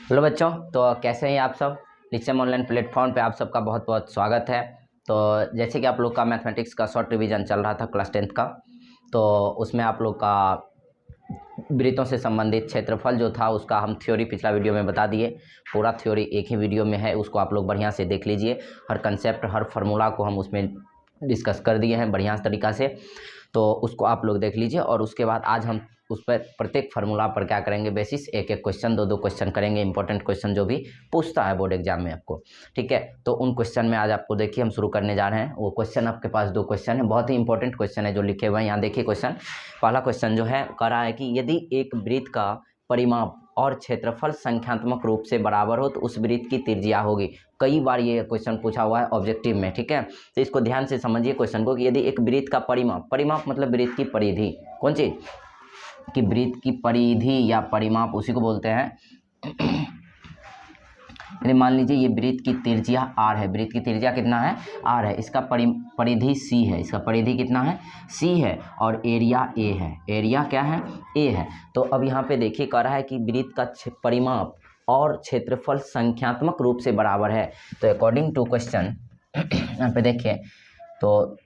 Hello बच्चों, तो कैसे हैं आप सब। लिक्सम ऑनलाइन प्लेटफॉर्म पे आप सबका बहुत बहुत स्वागत है। तो जैसे कि आप लोग का मैथमेटिक्स का शॉर्ट रिवीजन चल रहा था क्लास 10th का, तो उसमें आप लोग का वृत्तों से संबंधित क्षेत्रफल जो था उसका हम थ्योरी पिछला वीडियो में बता दिए। पूरा थ्योरी एक ही वीडियो में है, उसको आप लोग बढ़िया से देख लीजिए। हर कंसेप्ट, हर फार्मूला को हम उसमें डिस्कस कर दिए हैं बढ़िया तरीक़ा से, तो उसको आप लोग देख लीजिए। और उसके बाद आज हम उस पर प्रत्येक फार्मूला पर क्या करेंगे, बेसिस एक एक क्वेश्चन, दो क्वेश्चन करेंगे, इंपॉर्टेंट क्वेश्चन जो भी पूछता है बोर्ड एग्जाम में आपको। ठीक है, तो उन क्वेश्चन में आज आपको देखिए हम शुरू करने जा रहे हैं। वो क्वेश्चन आपके पास 2 क्वेश्चन है, बहुत ही इंपॉर्टेंट क्वेश्चन है जो लिखे हुए हैं। यहाँ देखिए क्वेश्चन, पहला क्वेश्चन जो है कह रहा है कि यदि एक वृत्त का परिमाप और क्षेत्रफल संख्यात्मक रूप से बराबर हो तो उस वृत्त की त्रिज्या होगी। कई बार ये क्वेश्चन पूछा हुआ है ऑब्जेक्टिव में। ठीक है, तो इसको ध्यान से समझिए क्वेश्चन को कि यदि एक वृत्त का परिमाप मतलब वृत्त की परिधि, कौन चीज कि वृत्त की परिधि या परिमाप उसी को बोलते हैं। यदि मान लीजिए ये वृत्त की त्रिज्या r है, वृत्त की त्रिज्या कितना है, r है, इसका परिधि c है, इसका परिधि कितना है, c है, और एरिया a है। एरिया क्या है, a है। तो अब यहाँ पे देखिए कह रहा है कि वृत्त का परिमाप और क्षेत्रफल संख्यात्मक रूप से बराबर है। तो अकॉर्डिंग टू क्वेश्चन यहाँ पे देखिए, तो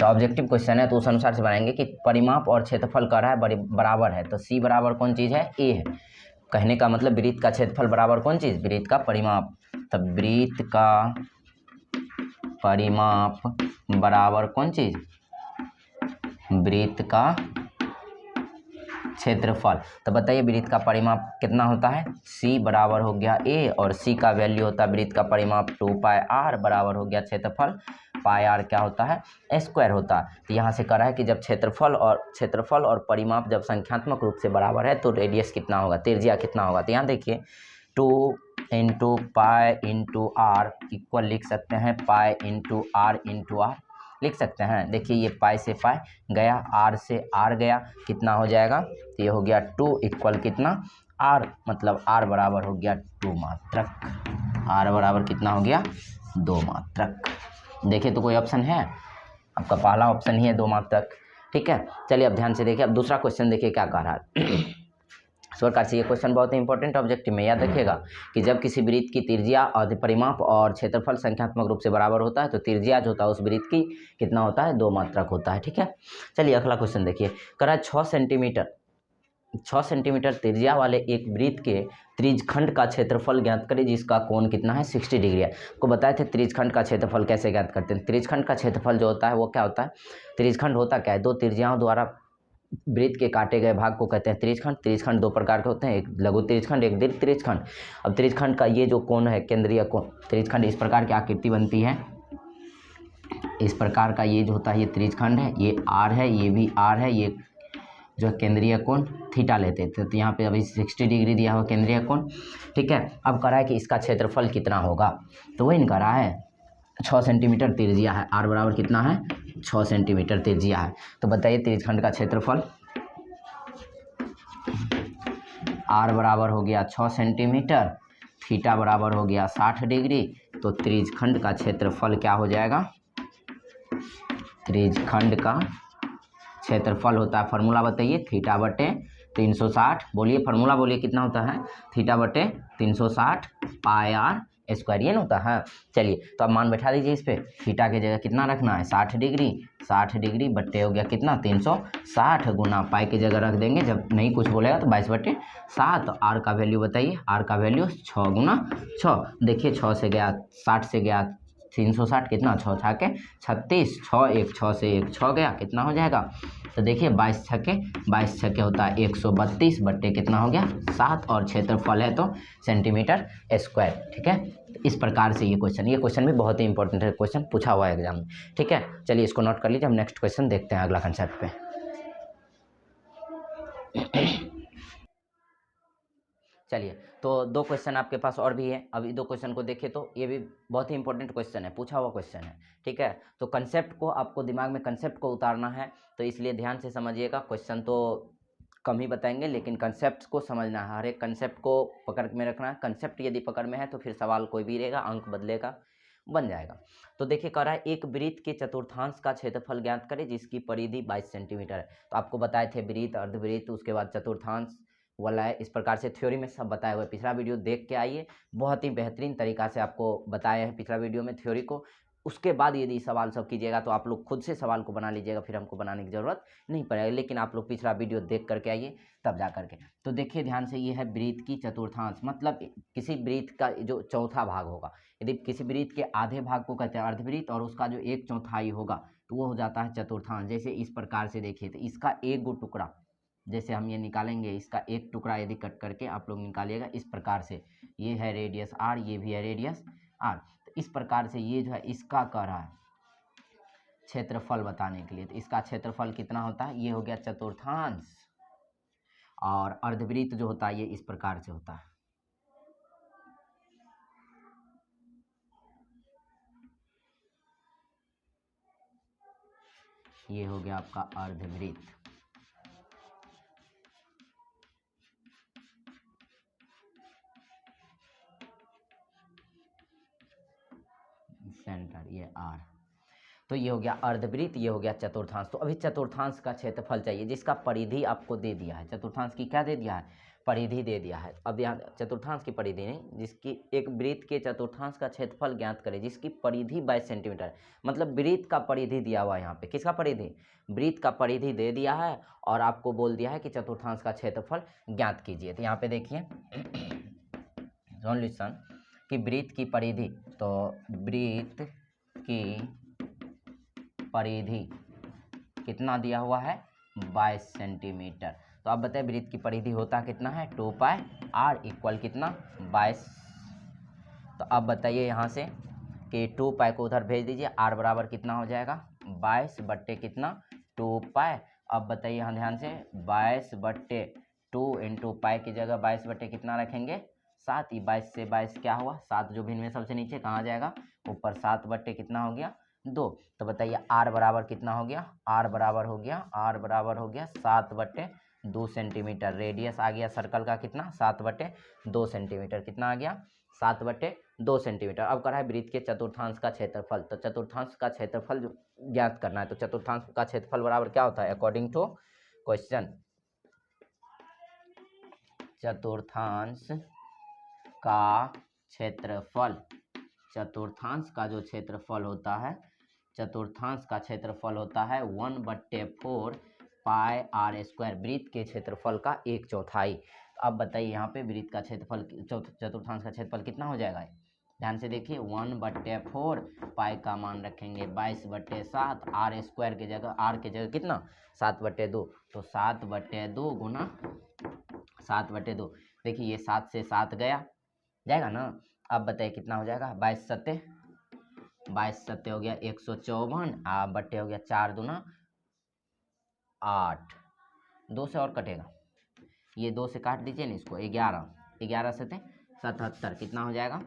ऑब्जेक्टिव क्वेश्चन है तो उस अनुसार से बनाएंगे कि परिमाप और क्षेत्रफल कह रहा है बराबर है, तो c बराबर कौन चीज़ है, a है। कहने का मतलब वृत्त का क्षेत्रफल बराबर कौन चीज़, वृत्त का परिमाप। तब वृत्त का परिमाप बराबर कौन चीज़, वृत्त का क्षेत्रफल। तो बताइए वृत्त का परिमाप कितना होता है, c बराबर हो गया a, और c का वैल्यू होता है वृत्त का परिमाप 2πr बराबर हो गया क्षेत्रफल, पाई आर क्या होता है, स्क्वायर होता है। तो यहाँ से कह रहा है कि जब क्षेत्रफल और परिमाप जब संख्यात्मक रूप से बराबर है तो रेडियस कितना होगा, त्रिज्या कितना होगा। तो यहाँ देखिए 2 into pi into r equal लिख सकते हैं पाई इंटू आर लिख सकते हैं। देखिए ये पाई से पाई गया, आर से आर गया, कितना हो जाएगा, तो ये हो गया 2 इक्वल कितना, आर, मतलब आर बराबर हो गया 2 मात्रक। आर बराबर कितना हो गया, 2 मात्रक। देखिए तो कोई ऑप्शन है, आपका पहला ऑप्शन ही है 2 मात्रक। ठीक है, चलिए अब ध्यान से देखिए। अब दूसरा क्वेश्चन देखिए क्या कह रहा है। इस प्रकार से ये क्वेश्चन बहुत ही इंपॉर्टेंट ऑब्जेक्टिव में याद रखिएगा कि जब किसी वृत्त की त्रिज्या और परिमाप और क्षेत्रफल संख्यात्मक रूप से बराबर होता है तो त्रिज्या जो होता है उस वृत्त की कितना होता है, 2 मात्रक होता है। ठीक है, चलिए अगला क्वेश्चन देखिए, कह रहा है 6 सेंटीमीटर त्रिज्या वाले एक वृत्त के त्रिज्यखंड का क्षेत्रफल ज्ञात करें जिसका कोण कितना है, 60 डिग्री है। आपको बताए थे त्रिज्यखंड का क्षेत्रफल कैसे ज्ञात करते हैं। त्रिज्यखंड का क्षेत्रफल जो होता है वो क्या होता है, त्रिज्यखंड होता क्या है, 2 त्रिज्याओं द्वारा वृत्त के काटे गए भाग को कहते हैं त्रिज्यखंड। त्रिज्यखंड 2 प्रकार के होते हैं, एक लघु त्रिज्यखंड, एक दीर्घ त्रिज्यखंड। अब त्रिज्यखंड का ये जो कोण है, केंद्रीय कोण, त्रिज्यखंड इस प्रकार की आकृति बनती है, इस प्रकार का ये जो होता है ये त्रिज्यखंड है, ये r है, ये भी r है, ये जो केंद्रीय कोण थीटा लेते थे। तो यहाँ पे अभी 60 डिग्री दिया हुआ केंद्रीय कोण। ठीक है, अब कह रहा है कि इसका क्षेत्रफल कितना होगा, तो वही कह रहा है 6 सेंटीमीटर त्रिज्या है, r बराबर कितना है, 6 सेंटीमीटर त्रिज्या है। तो बताइए त्रिज्यखंड का क्षेत्रफल, r बराबर हो गया 6 सेंटीमीटर, थीटा बराबर हो गया 60 डिग्री, तो त्रिज्यखंड का क्षेत्रफल क्या हो जाएगा, त्रिज्यखंड का क्षेत्रफल होता है, फार्मूला बताइए, थीटा बटे 360, बोलिए फार्मूला बोलिए कितना होता है, थीटा बटे 360 पाई आर स्क्वायर, ये ना होता है। चलिए तो अब मान बैठा दीजिए इस पे, थीटा की जगह कितना रखना है, 60 डिग्री, 60 डिग्री बट्टे हो गया कितना, 360, गुना पाई की जगह रख देंगे, जब नहीं कुछ बोलेगा तो 22/7। तो आर का वैल्यू बताइए, आर का वैल्यू 6 गुना 6, देखिए 6 से गया 60 से गया 360, कितना 6 छाके 36, 6 1 6 से 1 6 गया, कितना हो जाएगा, तो देखिए 22 छक्के होता है 132 बट्टे कितना हो गया 7, और क्षेत्रफल है तो सेंटीमीटर स्क्वायर। ठीक है, तो इस प्रकार से ये क्वेश्चन भी बहुत ही इंपॉर्टेंट है, क्वेश्चन पूछा हुआ है एग्जाम में। ठीक है, चलिए इसको नोट कर लीजिए। हम नेक्स्ट क्वेश्चन देखते हैं अगला कंसेप्ट पे। चलिए तो 2 क्वेश्चन आपके पास और भी है, अभी 2 क्वेश्चन को देखिए तो ये भी बहुत ही इंपॉर्टेंट क्वेश्चन है, पूछा हुआ क्वेश्चन है। ठीक है, तो कंसेप्ट को आपको दिमाग में कंसेप्ट को उतारना है, तो इसलिए ध्यान से समझिएगा। क्वेश्चन तो कम ही बताएंगे लेकिन कंसेप्ट को समझना है, हर एक कंसेप्ट को पकड़ में रखना है। कंसेप्ट यदि पकड़ में है तो फिर सवाल कोई भी रहेगा, अंक बदलेगा, बन जाएगा। तो देखिए कह रहा है एक वृत्त के चतुर्थांश का क्षेत्रफल ज्ञात करें जिसकी परिधि 22 सेंटीमीटर है। तो आपको बताए थे वृत्त, अर्धवृत्त, उसके बाद चतुर्थांश वाला है, इस प्रकार से थ्योरी में सब बताया हुआ है। पिछला वीडियो देख के आइए, बहुत ही बेहतरीन तरीका से आपको बताया है पिछला वीडियो में थ्योरी को। उसके बाद यदि सवाल सब कीजिएगा तो आप लोग खुद से सवाल को बना लीजिएगा, फिर हमको बनाने की ज़रूरत नहीं पड़ेगी, लेकिन आप लोग पिछला वीडियो देख करके आइए तब जा करके। तो देखिए ध्यान से, ये है वृत्त की चतुर्थांश, मतलब किसी वृत्त का जो चौथा भाग होगा। यदि किसी वृत्त के आधे भाग को कहते हैं अर्धवृत्त और उसका जो एक चौथाई होगा तो वो हो जाता है चतुर्थांश। जैसे इस प्रकार से देखिए, तो इसका एक गो टुकड़ा, जैसे हम ये निकालेंगे, इसका एक टुकड़ा यदि कट करके आप लोग निकालिएगा इस प्रकार से, ये है रेडियस आर, ये भी है रेडियस आर, तो इस प्रकार से ये जो है इसका कह रहा है क्षेत्रफल बताने के लिए। तो इसका क्षेत्रफल कितना होता है, ये हो गया चतुर्थांश, और अर्धवृत्त जो होता है ये इस प्रकार से होता है। ये हो गया आपका अर्धवृत्त। सेंटर ये आर, तो ये हो गया अर्धवृत्त, ये हो गया चतुर्थांश। तो अभी चतुर्थांश का क्षेत्रफल चाहिए जिसका परिधि आपको दे दिया है। चतुर्थांश की क्या दे दिया है, परिधि दे दिया है। अब यहाँ चतुर्थांश की परिधि नहीं, जिसकी एक वृत्त के चतुर्थांश का क्षेत्रफल ज्ञात करें जिसकी परिधि 22 सेंटीमीटर, मतलब वृत्त का परिधि दिया हुआ है यहाँ पे। किसका परिधि, वृत्त का परिधि दे दिया है और आपको बोल दिया है कि चतुर्थांश का क्षेत्रफल ज्ञात कीजिए। तो यहाँ पे देखिए सॉल्यूशन कि वृत्त की परिधि, तो वृत्त की परिधि कितना दिया हुआ है, 22 सेंटीमीटर। तो आप बताइए वृत्त की परिधि होता कितना है, 2 पाई आर इक्वल कितना, 22। तो अब बताइए यहाँ से कि 2 पाई को उधर भेज दीजिए, आर बराबर कितना हो जाएगा, 22 बट्टे कितना, 2 पाई। अब बताइए यहाँ ध्यान से, 22 बट्टे 2 इंटू पाई की जगह 22 बट्टे कितना रखेंगे, 7। ये 22 से 22 क्या हुआ, 7 जो भिन्न में सबसे नीचे कहाँ जाएगा, ऊपर, 7 बट्टे कितना हो गया, 2। तो बताइए आर बराबर कितना हो गया, आर बराबर हो गया 7 बट्टे 2 सेंटीमीटर। रेडियस आ गया सर्कल का कितना, 7 बट्टे 2 सेंटीमीटर। कितना आ गया, 7 बट्टे 2 सेंटीमीटर। अब कर रहा है वृत्त के चतुर्थांश का क्षेत्रफल। तो चतुर्थांश का क्षेत्रफल ज्ञात करना है। तो चतुर्थांश का क्षेत्रफल बराबर क्या होता है, अकॉर्डिंग टू क्वेश्चन, चतुर्थांश का क्षेत्रफल, चतुर्थांश का जो क्षेत्रफल होता है, चतुर्थांश का क्षेत्रफल होता है 1/4 पाई आर स्क्वायर, वृत्त के क्षेत्रफल का एक चौथाई। अब बताइए यहाँ पे वृत्त का क्षेत्रफल, चतुर्थांश का क्षेत्रफल कितना हो जाएगा, ध्यान से देखिए, 1/4 पाई का मान रखेंगे 22/7, आर स्क्वायर की जगह, आर की जगह कितना, 7/2, तो 7/2 गुना 7/2। देखिए ये 7 से 7 गया, जाएगा ना। अब बताइए कितना हो जाएगा, 22 सत्ते हो गया 154, बट्टे हो गया 4 दूना 8, 2 से और कटेगा, ये 2 से काट दीजिए ना इसको, 11 सत्ते 77, कितना हो जाएगा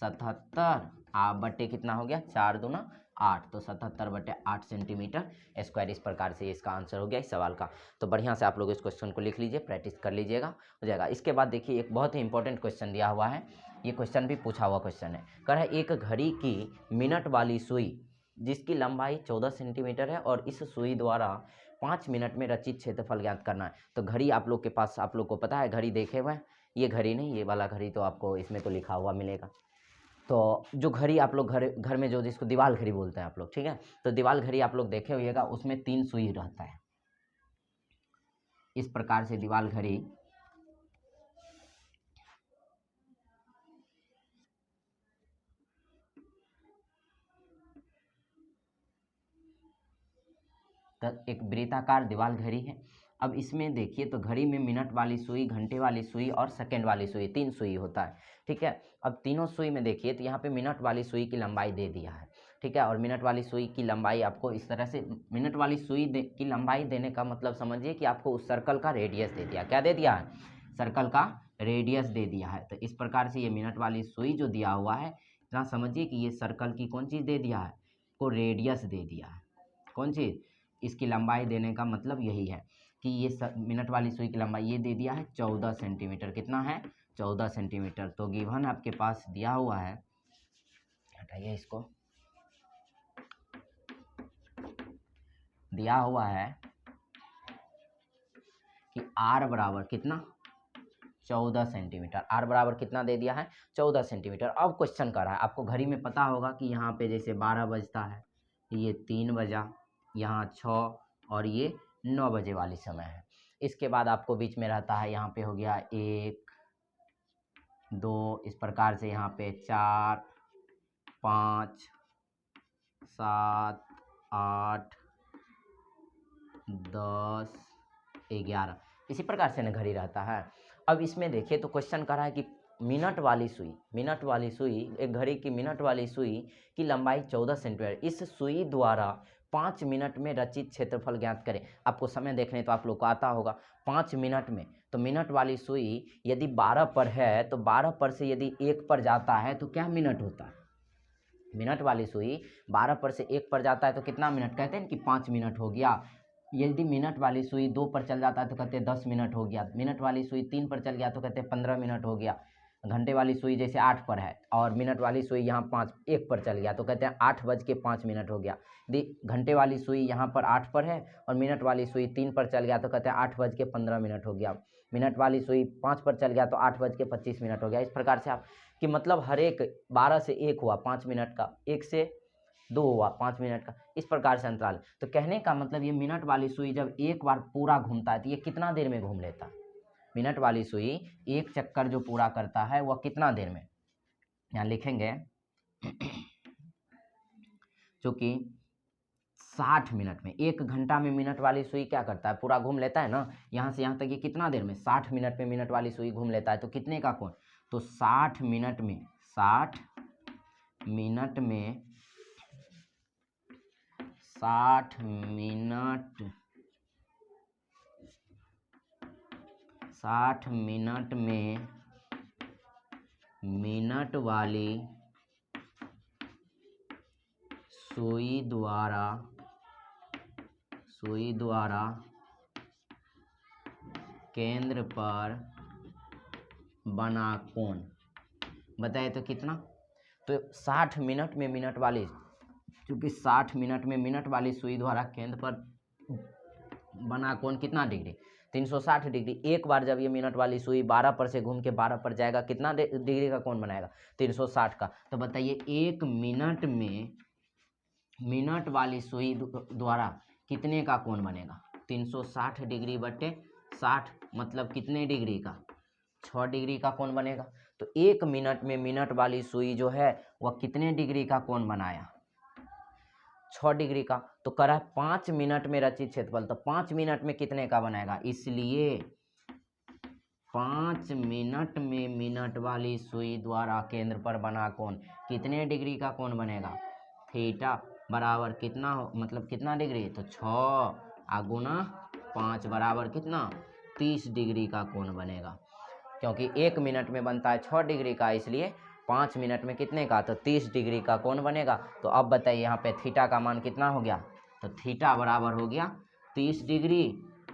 77, बट्टे कितना हो गया 4 दूना 8, तो 77/8 सेंटीमीटर स्क्वायर। इस प्रकार से इसका आंसर हो गया इस सवाल का। तो बढ़िया से आप लोग इस क्वेश्चन को लिख लीजिए, प्रैक्टिस कर लीजिएगा, हो जाएगा। इसके बाद देखिए एक बहुत ही इंपॉर्टेंट क्वेश्चन दिया हुआ है, ये क्वेश्चन भी पूछा हुआ क्वेश्चन है। कह रहा है एक घड़ी की मिनट वाली सुई जिसकी लंबाई 14 सेंटीमीटर है और इस सुई द्वारा 5 मिनट में रचित क्षेत्रफल ज्ञात करना है। तो घड़ी आप लोग के पास, आप लोग को पता है घड़ी देखे हुए, ये घड़ी नहीं, ये वाला घड़ी तो आपको इसमें तो लिखा हुआ मिलेगा। तो जो घड़ी आप लोग घर में जो, जिसको दीवाल घड़ी बोलते हैं आप लोग, ठीक है, तो दीवाल घड़ी आप लोग देखे होइएगा, उसमें 3 सुई रहता है। इस प्रकार से दीवाल घड़ी एक वृत्ताकार दीवाल घड़ी है। अब इसमें देखिए, तो घड़ी में मिनट वाली सुई, घंटे वाली सुई और सेकंड वाली सुई, 3 सुई होता है, ठीक है। अब तीनों सुई में देखिए, तो यहाँ पे मिनट वाली सुई की लंबाई दे दिया है, ठीक है। और मिनट वाली सुई की लंबाई आपको इस तरह से, मिनट वाली सुई की लंबाई देने का मतलब समझिए कि आपको उस सर्कल का रेडियस दे दिया। क्या दे दिया है, सर्कल का रेडियस दे दिया है। तो इस प्रकार से ये मिनट वाली सुई जो दिया हुआ है, इतना समझिए कि ये सर्कल की कौन चीज़ दे दिया है, को रेडियस दे दिया है। कौन चीज़, इसकी लंबाई देने का मतलब यही है कि ये मिनट वाली सुई की लंबाई ये दे दिया है 14 सेंटीमीटर। कितना है, 14 सेंटीमीटर। तो गिवन आपके पास दिया हुआ है हटाइए इसको। दिया हुआ है कि r बराबर कितना 14 सेंटीमीटर। r बराबर कितना दे दिया है 14 सेंटीमीटर। अब क्वेश्चन कर रहा है, आपको घड़ी में पता होगा कि यहाँ पे जैसे 12 बजता है, ये 3 बजा, यहाँ 6 और ये 9 बजे वाली समय है। इसके बाद आपको बीच में रहता है, यहाँ पे हो गया 1 2, इस प्रकार से यहाँ पे 4 5 7 8 10 11, इसी प्रकार से ना घड़ी रहता है। अब इसमें देखिए तो क्वेश्चन कर रहा है कि मिनट वाली सुई, एक घड़ी की मिनट वाली सुई की लंबाई 14 सेंटीमीटर, इस सुई द्वारा 5 मिनट में रचित क्षेत्रफल ज्ञात करें। आपको समय देखने तो आप लोग को आता होगा 5 मिनट में, तो मिनट वाली सुई यदि 12 पर है तो 12 पर से यदि 1 पर जाता है तो क्या मिनट होता है। मिनट वाली सुई 12 पर से 1 पर जाता है तो कितना मिनट, कहते हैं कि 5 मिनट हो गया। यदि मिनट वाली सुई 2 पर चल जाता है तो कहते हैं 10 मिनट हो गया। मिनट वाली सुई 3 पर चल गया तो कहते हैं 15 मिनट हो गया। घंटे वाली सुई जैसे 8 पर है और मिनट वाली सुई यहाँ 1 पर चल गया तो कहते हैं 8:05 हो गया। यदि घंटे वाली सुई यहाँ पर 8 पर है और मिनट वाली सुई 3 पर चल गया तो कहते हैं 8:15 हो गया। मिनट वाली सुई 5 पर चल गया तो 8:25 हो गया। इस प्रकार से आप कि मतलब हर एक 12 से 1 हुआ 5 मिनट का, 1 से 2 हुआ 5 मिनट का, इस प्रकार से अंतराल। तो कहने का मतलब ये मिनट वाली सुई जब एक बार पूरा घूमता है तो ये कितना देर में घूम लेता है। मिनट वाली सुई एक चक्कर जो पूरा करता है वह कितना देर में, यहाँ लिखेंगे चूँकि 60 मिनट में, 1 घंटा में मिनट वाली सुई क्या करता है, पूरा घूम लेता है ना, यहाँ से यहाँ तक ये कितना देर में 60 मिनट में मिनट वाली सुई घूम लेता है। तो कितने का कोण, तो 60 मिनट में 60 मिनट 60 मिनट में मिनट वाली सुई द्वारा केंद्र पर बना कोण बताए तो कितना, तो 60 मिनट में मिनट वाली, क्योंकि 60 मिनट में मिनट वाली सुई द्वारा केंद्र पर बना कोण कितना डिग्री, 360 डिग्री। एक बार जब ये मिनट वाली सुई 12 पर से घूम के 12 पर जाएगा कितना डिग्री का कोण बनाएगा, 360 का। तो बताइए 1 मिनट में मिनट वाली सुई द्वारा कितने का कोण बनेगा, 360 डिग्री बटे 60 मतलब कितने डिग्री का, 6 डिग्री का कोण बनेगा। तो 1 मिनट में मिनट वाली सुई जो है वह कितने डिग्री का कोण बनाया, 6 डिग्री का। तो कह रहा है 5 मिनट में रचित क्षेत्रफल, तो 5 मिनट में कितने का बनाएगा, इसलिए 5 मिनट में मिनट वाली सुई द्वारा केंद्र पर बना कोण कितने डिग्री का कोण बनेगा, थीटा बराबर कितना हो, मतलब कितना डिग्री, तो 6 गुना 5 बराबर कितना 30 डिग्री का कोण बनेगा। क्योंकि 1 मिनट में बनता है 6 डिग्री का, इसलिए 5 मिनट में कितने का, तो 30 डिग्री का कोण बनेगा। तो अब बताइए यहाँ पे थीटा का मान कितना हो गया, तो थीटा बराबर हो गया 30 डिग्री।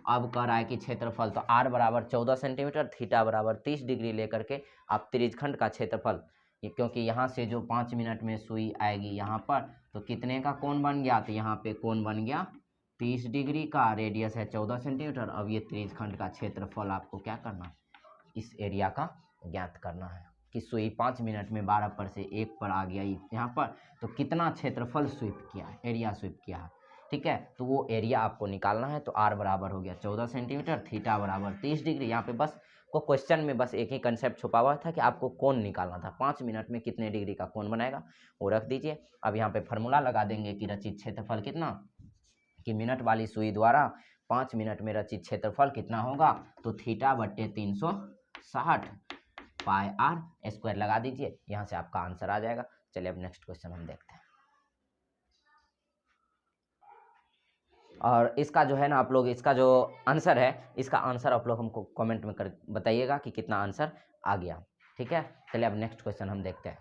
अब कह रहा है कि क्षेत्रफल, तो r बराबर 14 सेंटीमीटर, थीटा बराबर 30 डिग्री लेकर के आप त्रिज्यखंड का क्षेत्रफल, क्योंकि यहाँ से जो 5 मिनट में सुई आएगी यहाँ पर, तो कितने का कोण बन गया, तो यहाँ पे कोण बन गया 30 डिग्री का, रेडियस है 14 सेंटीमीटर। अब ये त्रिज्यखंड का क्षेत्रफल आपको क्या करना है, इस एरिया का ज्ञात करना है कि सुई 5 मिनट में 12 पर से 1 पर आ गया यहाँ पर, तो कितना क्षेत्रफल स्वीप किया है, एरिया स्वीप किया है। ठीक है, तो वो एरिया आपको निकालना है। तो r बराबर हो गया 14 सेंटीमीटर, थीटा बराबर 30 डिग्री। यहाँ पे बस को क्वेश्चन में बस एक ही कंसेप्ट छुपा हुआ था कि आपको कोण निकालना था, 5 मिनट में कितने डिग्री का कोण बनाएगा वो रख दीजिए। अब यहाँ पे फार्मूला लगा देंगे कि रचित क्षेत्रफल कितना, कि मिनट वाली सुई द्वारा 5 मिनट में रचित क्षेत्रफल कितना होगा, तो थीटा बट्टे 360 पाई r स्क्वायर लगा दीजिए, यहाँ से आपका आंसर आ जाएगा। चलिए अब नेक्स्ट क्वेश्चन हम देखते हैं। और इसका जो है ना आप लोग, इसका जो आंसर है, इसका आंसर आप लोग हमको कमेंट में कर बताइएगा कि कितना आंसर आ गया। ठीक है, चलिए अब नेक्स्ट क्वेश्चन हम देखते हैं।